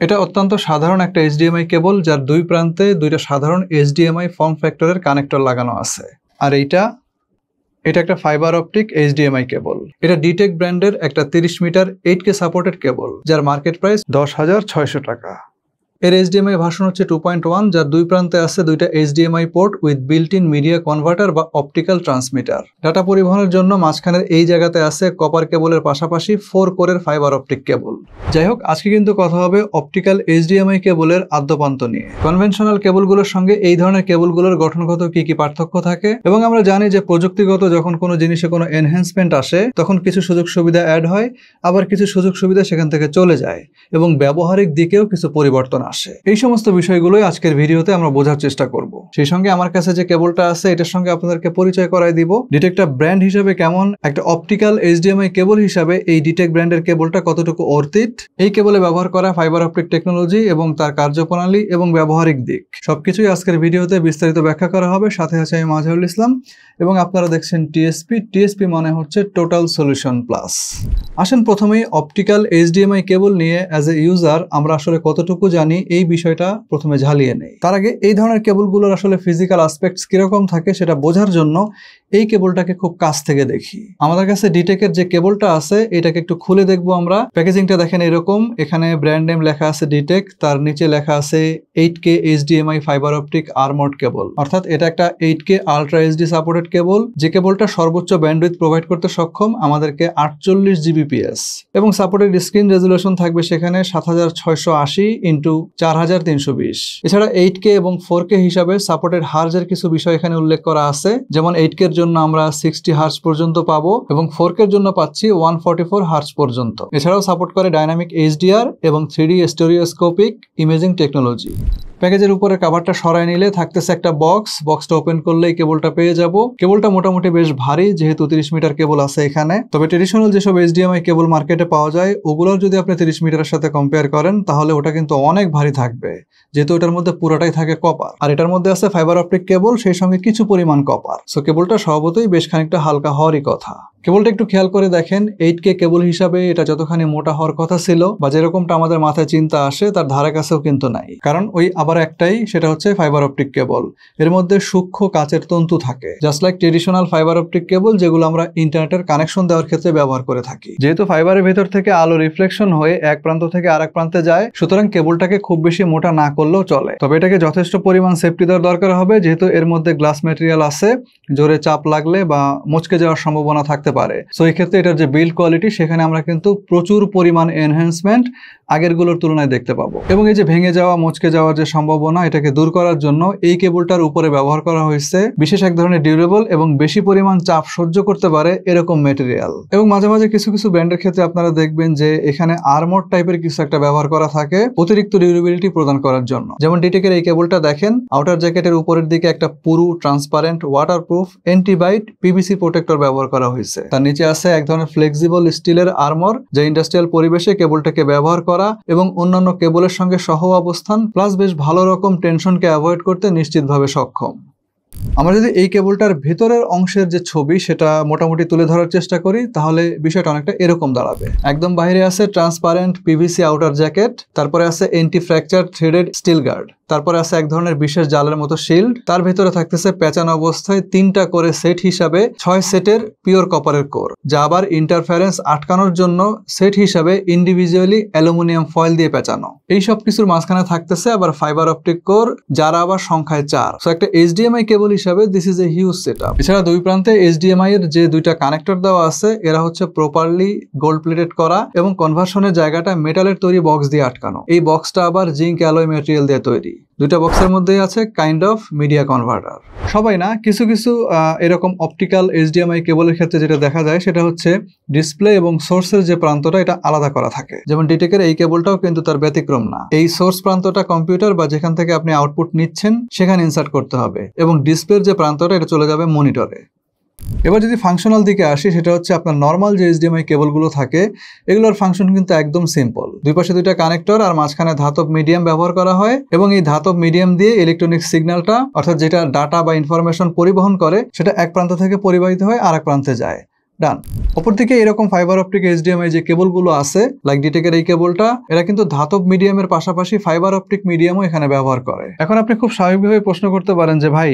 এটা অত্যন্ত সাধারণ একটা HDMI কেবল, যার দুই প্রান্তে দুইটা সাধারণ HDMI ফর্ম ফ্যাক্টরের কানেক্টর লাগানো আছে। আর এটা একটা ফাইবার অপটিক HDMI কেবল। এটা ডিটেক ব্র্যান্ডের একটা 30 মিটার 8K সাপোর্টেড কেবল, যার মার্কেট প্রাইস 10,600 টাকা। এর HDMI ভার্সন হচ্ছে 2.1, যার দুই প্রান্তে আছে দুইটা HDMI port with built in media converter বা অপটিক্যাল ট্রান্সমিটার। ডাটা পরিবহনের জন্য মাঝখানের এই জায়গাতে আছে কপার কেবলের পাশাপাশি 4 কোরের ফাইবার অপটিক কেবল। যাই হোক, আজকে কিন্তু কথা হবে অপটিক্যাল HDMI কেবলের আদ্যপান্ত নিয়ে। কনভেনশনাল কেবলগুলোর সঙ্গে এই ধরনের কেবলগুলোর গঠনগত কি পার্থক্য থাকে, এবং আমরা জানি যে প্রযুক্তিগত যখন কোনো জিনিসে কোনো এনহ্যান্সমেন্ট আসে তখন কিছু সুযোগ সুবিধা অ্যাড হয়, আবার কিছু সুযোগ সুবিধা সেখান থেকে চলে যায়, এবং ব্যবহারিক দিকেও কিছু পরিবর্তন আসে। এই সমস্ত বিষয়গুলোই আজকের ভিডিওতে আমরা বোঝার চেষ্টা করব। সেই সঙ্গে আমার কাছে যে কেবলটা আছে এটার সঙ্গে আপনাদেরকে পরিচয় করায় দিব। ডিটেকটা ব্র্যান্ড হিসেবে কেমন, একটা অপটিক্যাল HDMI কেবল হিসাবে এই ডিটেক ব্র্যান্ডের কেবলটা কতটুকু অর্থিত, এই কেবলে ব্যবহার করা ফাইবার অপটিক টেকনোলজি এবং তার কার্যপ্রণালী এবং ব্যবহারিক দিক সবকিছুই আজকের ভিডিওতে বিস্তারিত ব্যাখ্যা করা হবে। সাথে আছে আমি মাজহারুল ইসলাম, এবং আপনারা দেখছেন টিএসপি মানে হচ্ছে টোটাল সলিউশন প্লাস। আসেন প্রথমেই অপটিক্যাল HDMI কেবল নিয়ে অ্যাজ এ ইউজার আমরা আসলে কতটুকু জানি এই বিষয়টা প্রথমে ঝালিয়ে নেই। তার আগে এই ধরনের কেবলগুলোর আসলে ফিজিক্যাল অ্যাসপেক্টস কিরকম থাকে সেটা বোঝার জন্য এই কেবলটাকে খুব কাছ থেকে দেখি। আমাদের কাছে ডিটেকের যে কেবলটা আছে এটাকে একটু খুলে দেখবো আমরা। প্যাকেজিংটা দেখেন এরকম, এখানে ব্র্যান্ড নেম লেখা আছে ডিটেক, তার নিচে লেখা আছে 8K HDMI fibre optic armed cable, অর্থাৎ এটা একটা 8K আলট্রা HD সাপোর্টেড কেবল, যে কেবলটা সর্বোচ্চ ব্যান্ডউইথ প্রোভাইড করতে সক্ষম আমাদেরকে 48 Gbps, এবং সাপোর্টেড স্ক্রিন রেজুলেশন থাকবে সেখানে 7680x4320। এছাড়া 8K এবং 4K হিসাবে সাপোর্টেড হার্জের কিছু বিষয় এখানে উল্লেখ করা আছে, যেমন 8K এর জন্য আমরা 60 হার্জ পর্যন্ত পাবো এবং 4K এর জন্য পাচ্ছি 144 হার্জ পর্যন্ত। এছাড়াও সাপোর্ট করে ডাইনামিক HDR এবং 3D স্টেরিওস্কোপিক ইমেজিং টেকনোলজি। প্যাকেজের উপরে কভারটা সরাই নিলে থাকতেছে একটা বক্সটা ওপেন করলেই কেবলটা পেয়ে যাব। কেবলটা মোটামুটি বেশ ভারী, যেহেতু 30 মিটার কেবল আছে এখানে। তবে ট্রেডিশনাল যেসব HDMI কেবল মার্কেটে পাওয়া যায় ওগুলোর যদি আপনি 30 মিটারের সাথে কম্পেয়ার করেন তাহলে ওটা কিন্তু অনেক ভারী থাকবে, যেহেতু এটার মধ্যে পুরোটাই থাকে কপার, আর এটার মধ্যে আছে ফাইবার অপটিক কেবল, সেই সঙ্গে কিছু পরিমাণ কপার। সো কেবলটা স্বভাবতই বেশ খানিকটা হালকা হওয়ারই কথা। কেবলটা একটু খেয়াল করে দেখেন, 8K কেবল হিসাবে এটা যতখানি মোটা হওয়ার কথা ছিল বা যেরকমটা আমাদের মাথায় চিন্তা আসে তার ধারে কাছেও কিন্তু নাই, কারণ ওই আবার একটাই, সেটা হচ্ছে ফাইবার অপটিক কেবল। এর মধ্যে সূক্ষ্ম কাচের তন্তু থাকে, just like traditional fibre optic cable যেগুলো আমরা ইন্টারনেটের কানেকশন দেওয়ার ক্ষেত্রে ব্যবহার করে থাকি। যেহেতু ফাইবারের ভেতর থেকে আলো রিফ্লেকশন হয়ে এক প্রান্ত থেকে আরেক প্রান্তে যায়, সুতরাং কেবলটাকে খুব বেশি মোটা না করলেও চলে। তবে এটাকে যথেষ্ট পরিমাণ সেফটি দেওয়ার দরকার হবে, যেহেতু এর মধ্যে গ্লাস ম্যাটেরিয়াল আছে, জোরে চাপ লাগলে বা মচকে যাওয়ার সম্ভাবনা থাকতে পারে। সো এই ক্ষেত্রে এটার যে বিল্ড কোয়ালিটি সেখানে আমরা কিন্তু প্রচুর পরিমাণ এনহ্যান্সমেন্ট আগেরগুলোর তুলনায় দেখতে পাবো, এবং এই যে ভেঙে যাওয়া মচকে যাওয়ার যে সম্ভাবনা এটাকে দূর করার জন্য এই কেবলটার উপরে ব্যবহার করা হয়েছে বিশেষ এক ধরনের ডিউরেবল এবং বেশি পরিমাণ চাপ সহ্য করতে পারে এরকম ম্যাটেরিয়াল। এবং মাঝে মাঝে কিছু কিছু ব্র্যান্ডের ক্ষেত্রে আপনারা দেখবেন যে এখানে আর্মড টাইপের কিছু একটা ব্যবহার করা থাকে অতিরিক্ত ডিউরেবিলিটি প্রদান করার জন্য। যেমন ডিটেকের এই কেবলটা দেখেন, আউটার জ্যাকেটের উপরের দিকে একটা পুরু ট্রান্সপারেন্ট ওয়াটারপ্রুফ অ্যান্টিবাইট PVC প্রোটেক্টর ব্যবহার করা হয়েছে। তার নিচে আছে এক ধরনের ফ্লেক্সিবল স্টিলের আর্মর, যা ইন্ডাস্ট্রিয়াল পরিবেশে কেবলটাকে ব্যবহার করা এবং অন্যান্য কেবলের সঙ্গে সহ অবস্থান প্লাস বেশ ভালো রকম টেনশনকে অ্যাভয়েড করতে নিশ্চিতভাবে সক্ষম। আমরা যদি এই কেবলটার ভেতরের অংশের যে ছবি সেটা মোটামুটি তুলে ধরার চেষ্টা করি তাহলে বিষয়টা অনেকটা এরকম দাঁড়াবে। একদম বাইরে আছে ট্রান্সপারেন্ট PVC আউটার জ্যাকেট, তারপরে আছে anti fracture threaded steel guard, তারপরে আছে এক ধরনের বিশেষ জালের মতো শিল্ড, তার ভেতরে থাকতেছে পেঁচানো অবস্থায় 3টা করে সেট হিসাবে 6 সেটের পিওর কপারের কোর, যা আবার ইন্টারফারেন্স আটকানোর জন্য সেট হিসাবে ইন্ডিভিজুয়ালি অ্যালুমিনিয়াম ফয়েল দিয়ে পেঁচানো। এই সব কিছুর মাঝখানে থাকতেছে আবার ফাইবার অপটিক কোর, যারা আবার সংখ্যায় 4। সো একটা HDMI কেবল হিসাবে this is a huge setup. এছাড়া দুই প্রান্তে HDMI এর যে দুইটা কানেক্টর দেওয়া আছে এরা হচ্ছে প্রপারলি গোল্ড প্লেটেড করা এবং কনভার্সনের জায়গাটা মেটালের তৈরি বক্স দিয়ে আটকানো। এই বক্সটা আবার জিঙ্ক অ্যালয় ম্যাটেরিয়াল দিয়ে তৈরি। দুইটা বক্সের মধ্যেই আছে কাইন্ড অফ মিডিয়া কনভার্টার। সবাই না, কিছু কিছু এরকম অপটিক্যাল HDMI কেবলের ক্ষেত্রে যেটা দেখা যায় সেটা হচ্ছে ডিসপ্লে এবং সোর্সের যে প্রান্তটা এটা আলাদা করা থাকে। যেমন ডিটেকের এই কেবলটাও কিন্তু তার ব্যতিক্রম না। এই সোর্স প্রান্তটা কম্পিউটার বা যেখান থেকে আপনি আউটপুট নিচ্ছেন সেখানে ইনসার্ট করতে হবে, এবং ডিসপ্লের যে প্রান্তটা এটা চলে যাবে মনিটরে। এবার যদি ফাংশনাল দিকে আসি, সেটা হচ্ছে আপনার নর্মাল যে HDMI কেবলগুলো থাকে এগুলোর ফাংশন কিন্তু একদম সিম্পল। দুই পাশে দুইটা কানেক্টর আর মাঝখানে ধাতব মিডিয়াম ব্যবহার করা হয়, এবং এই ধাতব মিডিয়াম দিয়ে ইলেকট্রনিক সিগন্যালটা অর্থাৎ যেটা ডাটা বা ইনফরমেশন পরিবহন করে সেটা এক প্রান্ত থেকে পরিবাহিত হয় আর এক প্রান্তে যায়। ডান। অপরদিকে এরকম ফাইবার অপটিক HDMI যে কেবলগুলো আছে লাইক ডিটেকের এই কেবলটা, এরা কিন্তু ধাতব মিডিয়ামের পাশাপাশি ফাইবার অপটিক মিডিয়ামও এখানে ব্যবহার করে। এখন আপনি খুব স্বাভাবিকভাবে প্রশ্ন করতে পারেন যে ভাই,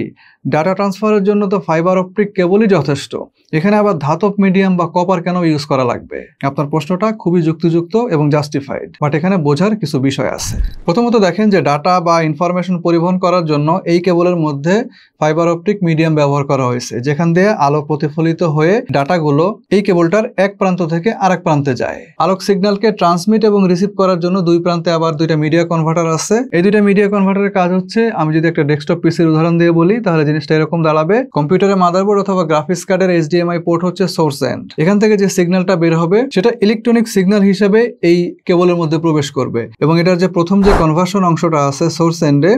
ডাটা ট্রান্সফারের জন্য তো ফাইবার অপটিক কেবলই যথেষ্ট, এখানে আবার ধাতব মিডিয়াম বা কপার কেন ইউজ করা লাগবে? আপনার প্রশ্নটা খুবই যুক্তিযুক্ত এবং জাস্টিফাইড, বাট এখানে বোঝার কিছু বিষয় আছে। প্রথমত দেখেন যে ডাটা বা ইনফরমেশন পরিবহন করার জন্য এই কেবলের মধ্যে ফাইবার অপটিক মিডিয়াম ব্যবহার করা হয়েছে, যেখান দিয়ে আলো প্রতিফলিত হয়ে ডাটাগুলো এই কেবলটার এক প্রান্ত থেকে আরেক প্রান্তে যায়। আলোক সিগন্যালকে ট্রান্সমিট এবং রিসিভ করার জন্য দুই প্রান্তে আবার দুইটা মিডিয়া কনভার্টার আছে। এই দুইটা মিডিয়া কনভার্টারের কাজ হচ্ছে, আমি যদি একটা ডেস্কটপ পিসির উদাহরণ দিয়ে বলি তাহলে জিনিসটা এরকম দাঁড়াবে। কম্পিউটারের মাদারবোর্ড অথবা গ্রাফিক্স কার্ডের HDMI পোর্ট হচ্ছে সোর্স এন্ড। এখান থেকে যে সিগন্যালটা বের হবে সেটা ইলেকট্রনিক সিগন্যাল হিসেবে এই কেবলের মধ্যে প্রবেশ করবে এবং এটার যে প্রথম যে কনভার্সন অংশটা আছে সোর্স এন্ডে,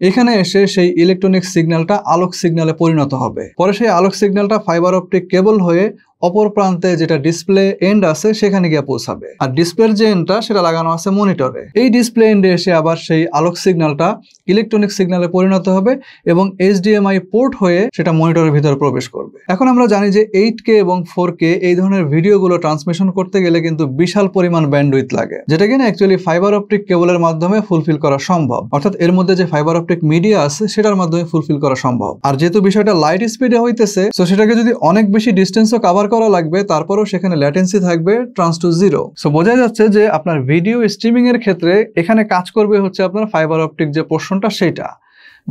এখানে এসে সেই ইলেকট্রনিক সিগন্যালটা আলোক সিগন্যালে পরিণত হবে। পরে সেই আলোক সিগন্যালটা ফাইবার অপটিক কেবল হয়ে অপর প্রান্তে যেটা ডিসপ্লে এন্ড আছে সেখানে গিয়ে পৌঁছাবে। আর ডিসপ্লের যে এন্ডটা সেটা লাগানো আছে মনিটরে। এই ডিসপ্লে এন্ডে এসে আবার সেই আলোক সিগন্যালটা ইলেকট্রনিক সিগন্যালে পরিণত হবে এবং HDMI পোর্ট হয়ে সেটা মনিটরের ভিতরে প্রবেশ করবে। এখন আমরা জানি যে 8K এবং 4K এই ধরনের ভিডিওগুলো ট্রান্সমিশন করতে গেলে কিন্তু বিশাল পরিমাণ ব্যান্ডউইথ লাগে, যেটা কিনা অ্যাকচুয়ালি ফাইবার অপটিক কেবলের মাধ্যমে ফুলফিল করা সম্ভব। অর্থাৎ এর মধ্যে যে ফাইবার অপটিক মিডিয়া আছে সেটার মাধ্যমে ফুলফিল করা সম্ভব। আর যেহেতু বিষয়টা লাইট স্পিডে হইতেছে, তো সেটাকে যদি অনেক বেশি ডিস্টেন্সও কভার করা লাগবে, তারপরেও সেখানে ল্যাটেন্সি থাকবে ট্রান্স টু 0। সো বোঝা যাচ্ছে যে আপনার ভিডিও স্ট্রিমিং এর ক্ষেত্রে এখানে কাজ করবে হচ্ছে আপনার ফাইবার অপটিক যে পোর্শনটা সেটা।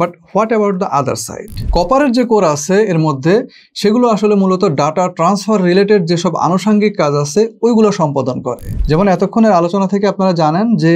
But what about the other side? কপারের যে কোর আছে এর মধ্যে, সেগুলো আসলে মূলত ডাটা ট্রান্সফার রিলেটেড যেসব আনুষঙ্গিক কাজ আছে ওইগুলো সম্পাদন করে। যেমন এতক্ষণের আলোচনা থেকে আপনারা জানেন যে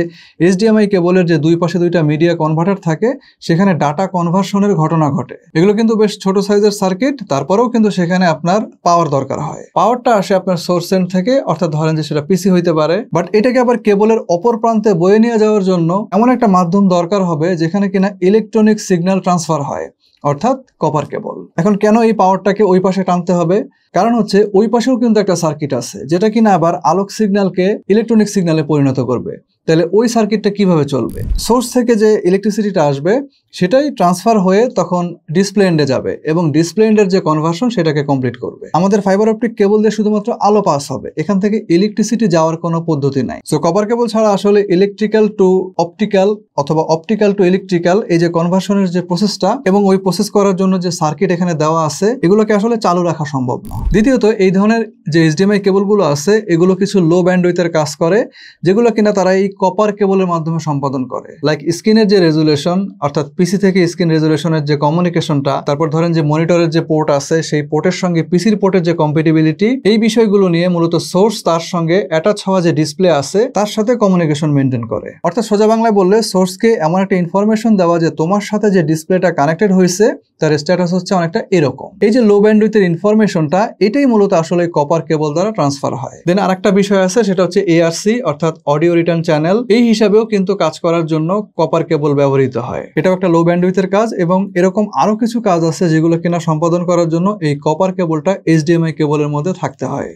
HDMI কেবলের যে দুই পাশে দুইটা মিডিয়া কনভার্টার থাকে, সেখানে ডাটা কনভার্সনের ঘটনা ঘটে। এগুলো কিন্তু বেশ ছোট সাইজের সার্কিট, তারপরেও কিন্তু সেখানে আপনার পাওয়ার দরকার হয়। পাওয়ারটা আসে আপনার সোর্স এন্ড থেকে, অর্থাৎ ধরেন যে সেটা পিসি হইতে পারে, বাট এটাকে আবার কেবলের অপর প্রান্তে বয়ে নিয়ে যাওয়ার জন্য এমন একটা মাধ্যম দরকার হবে যেখানে কিনা ইলেকট্রনিক সিগন্যাল ট্রান্সফার হয়, অর্থাৎ কপার কেবল। এখন কেন এই পাওয়ারটাকে ওই পাশে টানতে হবে? কারণ হচ্ছে ওই পাশেও কিন্তু একটা সার্কিট আছে যেটা কিনা আবার আলোক সিগন্যালকে ইলেকট্রনিক সিগন্যালে পরিণত করবে। তাহলে ওই সার্কিটটা কিভাবে চলবে? সোর্স থেকে যে ইলেকট্রিসিটিটা আসবে সেটাই ট্রান্সফার হয়ে তখন ডিসপ্লে এন্ডে যাবে এবং ডিসপ্লে এন্ডের যে কনভার্সন সেটাকে কমপ্লিট করবে। আমাদের ফাইবার অপটিক কেবল দিয়ে শুধুমাত্র আলো পাস হবে, এখান থেকে ইলেকট্রিসিটি যাওয়ার কোনো পদ্ধতি নাই। সো কপার কেবল ছাড়া আসলে ইলেকট্রিক্যাল টু অপটিক্যাল অথবা অপটিক্যাল টু ইলেকট্রিক্যাল এই যে কনভার্সনের যে প্রসেসটা এবং ওই প্রসেস করার জন্য যে সার্কিট এখানে দেওয়া আছে, এগুলোকে আসলে চালু রাখা সম্ভব না। দ্বিতীয়ত, এই ধরনের যে HDMI কেবলগুলো আছে এগুলো কিছু লো ব্যান্ডউইথের কাজ করে, যেগুলো কিনা তারা এই কপার কেবলের মাধ্যমে সম্পাদন করে। লাইক স্ক্রিনের যে রেজুলেশন, অর্থাৎ পিসি থেকে স্ক্রিন রেজুলেশনের যে কমিউনিকেশনটা, তারপর ধরেন যে মনিটরের যে পোর্ট আছে সেই পোর্টের সঙ্গে পিসির পোর্টের যে কম্প্যাটিবিলিটি, এই বিষয়গুলো নিয়ে মূলত সোর্স তার সঙ্গে অ্যাটাচ হওয়া যে ডিসপ্লে আছে তার সাথে কমিউনিকেশন মেনটেন করে। অর্থাৎ সোজা বাংলায় বললে সোর্সকে এমন একটা ইনফরমেশন দেওয়া যে তোমার সাথে যে ডিসপ্লেটা কানেক্টেড হয়েছে তার স্ট্যাটাস হচ্ছে অনেকটা এরকম। এই যে লো ব্যান্ডউইথের ইনফরমেশনটা, এটাই মূলত আসলে কপার কেবল দ্বারা ট্রান্সফার হয়। দেন আরেকটা বিষয় আছে, সেটা হচ্ছে ARC অর্থাৎ অডিও রিটার্ন চ্যানেল। এই হিসাবেও কিন্তু কাজ করার জন্য কপার কেবল ব্যবহৃত হয়। এটাও একটা লো ব্যান্ডউইথের কাজ এবং এরকম আরো কিছু কাজ আছে যেগুলো কিনা সম্পাদন করার জন্য এই কপার কেবলটা HDMI কেবলের মধ্যে থাকতে হয়।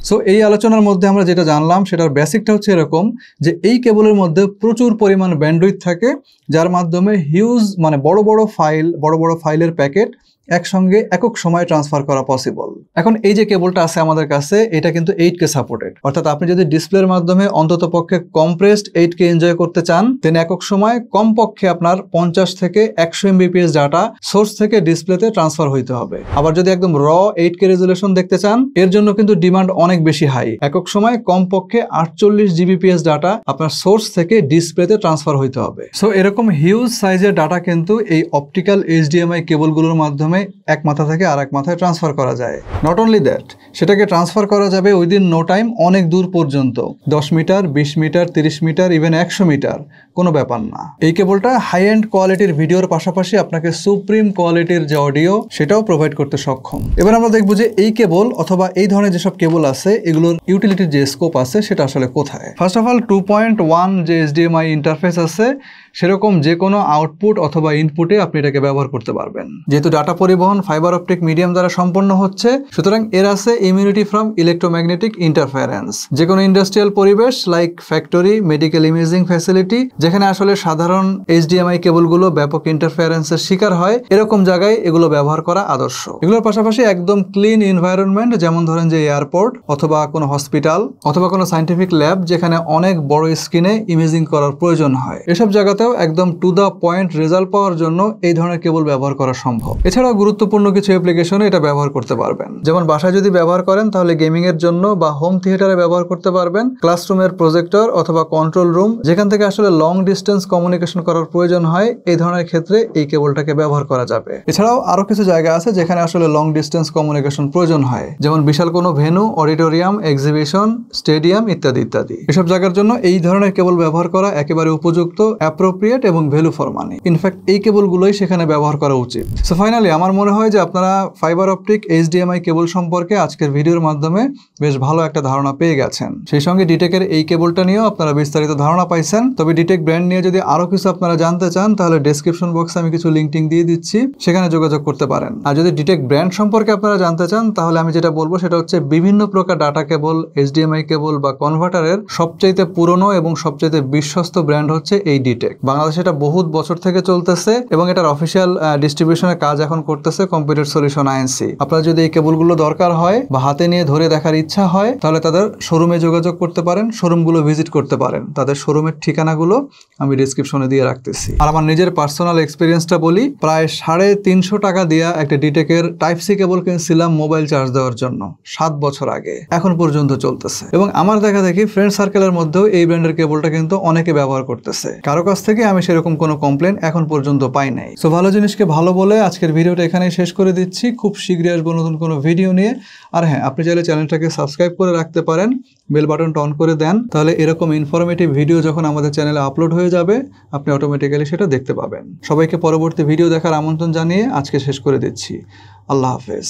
সো এই আলোচনার মধ্যে আমরা যেটা জানলাম সেটার বেসিকটা হচ্ছে এরকম যে এই কেবলের মধ্যে প্রচুর পরিমাণ ব্যান্ডউইথ থাকে, যার মাধ্যমে হিউজ মানে বড় বড় ফাইলের প্যাকেট একসঙ্গে একক সময় ট্রান্সফার করা পসিবল। এখন এই যে কেবলটা আছে আমাদের কাছে, এটা কিন্তু 8K সাপোর্টেড, অর্থাৎ আপনি যদি ডিসপ্লের মাধ্যমে অন্তত পক্ষে কম্প্রেসড 8K এনজয় করতে চান, দেন একক সময় কমপক্ষে আপনার 50 থেকে 100 MBPS ডাটা সোর্স থেকে ডিসপ্লেতে ট্রান্সফার হইতে হবে। আবার যদি একদম র 8K রেজুলেশন দেখতে চান, এর জন্য কিন্তু ডিমান্ড অনেক বেশি হাই। একক সময় কমপক্ষে 48 GBps ডাটা আপনার সোর্স থেকে ডিসপ্লেতে ট্রান্সফার হইতে হবে। সো এরকম হিউজ সাইজের ডাটা কিন্তু এই অপটিক্যাল HDMI কেবলগুলোর মাধ্যমে এক মাথা থেকে আরেক মাথায় ট্রান্সফার করা যায়। নট অনলি দ্যাট, সেটাকে ট্রান্সফার করা যাবে উইদিন নো টাইম অনেক দূর পর্যন্ত, 10 metre, 20 metre, 30 metre, even 100 metre, কোনো ব্যাপার না। এই কেবলটা হাই এন্ড কোয়ালিটির ভিডিওর পাশাপাশি আপনাকে সুপ্রিম কোয়ালিটির যে অডিও সেটাও প্রোভাইড করতে সক্ষম। এবার আমরা দেখবো যে এই কেবল অথবা এই ধরনের যেসব কেবল আছে এগুলোর ইউটিলিটির যে স্কোপ আছে সেটা আসলে কোথায়। ফার্স্ট অফ অল 2.1 যে HDMI ইন্টারফেস আছে সেরকম যে কোনো আউটপুট অথবা ইনপুটে আপনি এটাকে ব্যবহার করতে পারবেন। যেহেতু ডাটা পরিবহন ফাইবার অপটিক মিডিয়াম দ্বারা সম্পন্ন হচ্ছে, সুতরাং এর আছে ইমিউনিটি ফ্রম ইলেকট্রোম্যাগনেটিক ইন্টারফারেন্স। যে কোনো ইন্ডাস্ট্রিয়াল পরিবেশ like factory, medical imaging facility, যেখানে আসলে সাধারণ HDMI কেবলগুলো ব্যাপক ইন্টারফারেন্সের শিকার হয়, এরকম জায়গায় এগুলো ব্যবহার করা আদর্শ। এগুলোর পাশাপাশি একদম ক্লিন এনভায়রনমেন্ট, যেমন ধরেন যে এয়ারপোর্ট অথবা কোনো হসপিটাল অথবা কোনো সায়েন্টিফিক ল্যাব যেখানে অনেক বড় স্ক্রিনে ইমেজিং করার প্রয়োজন হয়, এসব জায়গাতেও একদম টু দ্য পয়েন্ট রেজাল্ট পাওয়ার জন্য এই ধরনের কেবল ব্যবহার করা সম্ভব। এছাড়াও গুরুত্বপূর্ণ কিছু অ্যাপ্লিকেশনে এটা ব্যবহার করতে পারবেন, যেমন বাসায় যদি ব্যবহার করেন তাহলে গেমিং এর জন্য বা হোম থিয়েটারে ব্যবহার করতে পারবেন, ক্লাসরুমের প্রজেক্টর অথবা কন্ট্রোল রুম যেখান থেকে আসলে লং ডিস্টেন্স কমিউনিকেশন করার প্রয়োজন হয়, এই ধরনের ক্ষেত্রে এই কেবলটাকে ব্যবহার করা যাবে। এছাড়াও আরো কিছু জায়গা আছে যেখানে আসলে লং ডিস্টেন্স কমিউনিকেশন প্রয়োজন হয়, যেমন বিশাল কোনো ভেন্যু, অডিটোরিয়াম, এক্সিবিশন, স্টেডিয়াম ইত্যাদি ইত্যাদি। এসব জায়গার জন্য এই ধরনের কেবল ব্যবহার করা একেবারে উপযুক্ত, অ্যাপ্রোপ্রিয়েট এবং ভ্যালু ফর মানি। ইনফ্যাক্ট এই কেবলগুলোই সেখানে ব্যবহার করা উচিত। সো ফাইনালি আমার মনে হয় যে আপনারা ফাইবার অপটিক HDMI কেবল সম্পর্কে আজকের ভিডিওর মাধ্যমে বেশ ভালো একটা ধারণা পেয়ে গেছেন। সেই সঙ্গে ডিটেকের এই কেবলটা নিয়েও আপনারা বিস্তারিত ধারণা পাইছেন। তবে ডিটেক ব্র্যান্ড নিয়ে যদি আরো কিছু আপনারা জানতে চান তাহলে ডেসক্রিপশন বক্সে আমি কিছু লিঙ্ক দিয়ে দিচ্ছি, সেখানে যোগাযোগ করতে পারেন। আর যদি ডিটেক ব্র্যান্ড সম্পর্কে আপনারা জানতে চান তাহলে আমি যেটা বলবো সেটা হচ্ছে বিভিন্ন প্রকার ডাটা কেবল, HDMI কেবল বা কনভার্টারের সবচাইতে পুরনো এবং সবচাইতে বিশ্বস্ত ব্র্যান্ড হচ্ছে এই ডিটেক। বাংলাদেশে এটা বহুত বছর থেকে চলতেছে এবং এটার অফিসিয়াল ডিস্ট্রিবিউশনের কাজ এখন করতেছে কম্পিউটার সলিউশন INC। আপনারা যদি এই কেবলগুলো দরকার হয় বা হাতে নিয়ে ধরে দেখার ইচ্ছা হয় তাহলে তাদের শোরুমে যোগাযোগ করতে পারেন, শোরুমগুলো ভিজিট করতে পারেন। তাদের শোরুমের ঠিকানাগুলো আমি ডিসক্রিপশনে দিয়ে রাখতেছি। আর আমার নিজের পার্সোনাল এক্সপিরিয়েন্সটা বলি, প্রায় 350 টাকা দিয়া একটা ডিটেকের Type-C কেবল কিনছিলাম মোবাইল চার্জ দেওয়ার জন্য 7 বছর আগে, এখন পর্যন্ত চলতেছে। এবং আমার দেখা দেখি ফ্রেন্ড সার্কেলের মধ্যেও এই ব্র্যান্ডের কেবলটা কিন্তু অনেকে ব্যবহার করতেছে। কারো কাছ থেকে আমি সেরকম কোনো কমপ্লেন এখন পর্যন্ত পাই নাই। সো ভালো জিনিসকে ভালো বলে আজকের ভিডিওটা এখানেই শেষ করে দিচ্ছি। খুব শীঘ্রই আসবো নতুন কোনো ভিডিও নিয়ে। আর হ্যাঁ, আপনি চাইলে চ্যানেলটাকে সাবস্ক্রাইব করে রাখতে পারেন, বেল বাটনটা অন করে দেন, তাহলে এরকম ইনফরমেটিভ ভিডিও যখন আমাদের চ্যানেলে আপলোড হয়ে যাবে আপনি অটোমেটিক্যালি সেটা দেখতে পাবেন। সবাইকে পরবর্তী ভিডিও দেখার আমন্ত্রণ জানিয়ে আজকে শেষ করে দিচ্ছি। আল্লাহ হাফেজ।